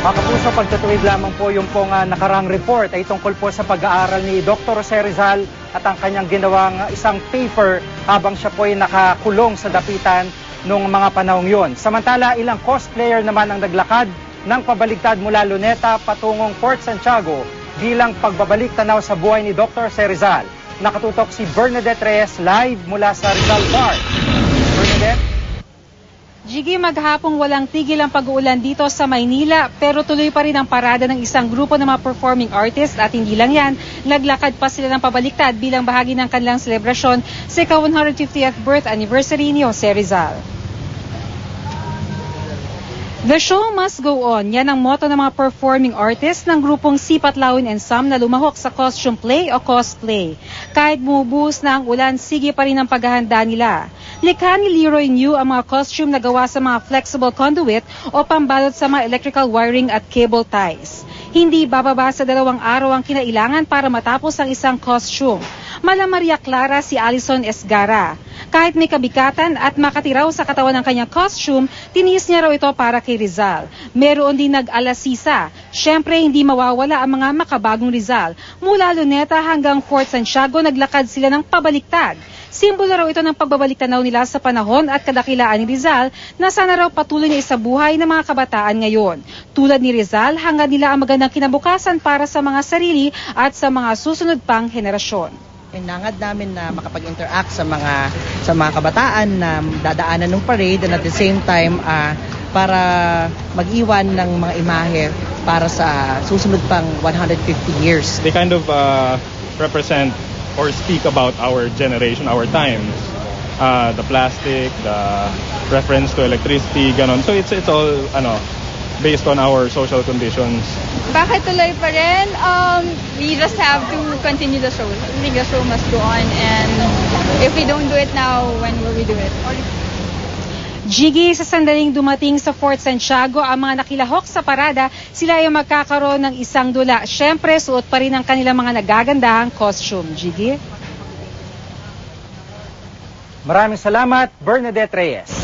Mga kapuso, pagtatuwid lamang po yung pong nakarang report ay tungkol po sa pag-aaral ni Dr. Jose Rizal at ang kanyang ginawang isang paper habang siya po ay nakakulong sa dapitan noong mga panahong yun. Samantala, ilang cosplayer naman ang naglakad ng pabaligtad mula Luneta patungong Fort Santiago bilang pagbabalik tanaw sa buhay ni Dr. Jose Rizal. Nakatutok si Bernadette Reyes live mula sa Rizal Park. Bernadette? Jiggy, maghapong walang tigil ang pag-uulan dito sa Maynila pero tuloy pa rin ang parada ng isang grupo ng mga performing artists at hindi lang yan, naglakad pa sila ng pabaliktad bilang bahagi ng kanilang selebrasyon sa ika-150th birth anniversary ni Jose Rizal. The show must go on. Yan ang motto ng mga performing artists ng grupong Sipat Lawin and Sam na lumahok sa costume play o cosplay. Kahit bumubuhos na ang ulan, sige pa rin ang paghahanda nila. Likha ni Leroy New ang mga costume na gawa sa mga flexible conduit o pambalot sa mga electrical wiring at cable ties. Hindi bababa sa 2 araw ang kinailangan para matapos ang isang costume. Mala Maria Clara si Alison Esgara. Kahit may kabikatan at makatiraw sa katawan ng kanyang costume, tiniis niya raw ito para kay Rizal. Meron din nag-alasisa. Siyempre, hindi mawawala ang mga makabagong Rizal. Mula Luneta hanggang Fort Santiago, naglakad sila ng pabaliktad. Simbolo raw ito ng pagbabalik tanaw nila sa panahon at kadakilaan ni Rizal na sana raw patuloy na isabuhay ng mga kabataan ngayon. Tulad ni Rizal, hangad nila ang magandang kinabukasan para sa mga sarili at sa mga susunod pang henerasyon. Inangad namin na makapag-interact sa mga kabataan na dadaanan ng parade and at the same time para mag-iwan ng mga imahe para sa susunod pang 150 years. They kind of represent or speak about our generation, our times. The plastic, the reference to electricity, ganon. So it's all based on our social conditions. Bakit tuloy pa rin? We just have to continue the show. I think the show must go on, and if we don't do it now, when will we do it? Jiggy, sa sandaling dumating sa Fort Santiago, ang mga nakilahok sa parada, sila ay magkakaroon ng isang dula. Siyempre, suot pa rin ang kanilang mga nagagandahang costume. Jiggy? Maraming salamat, Bernadette Reyes.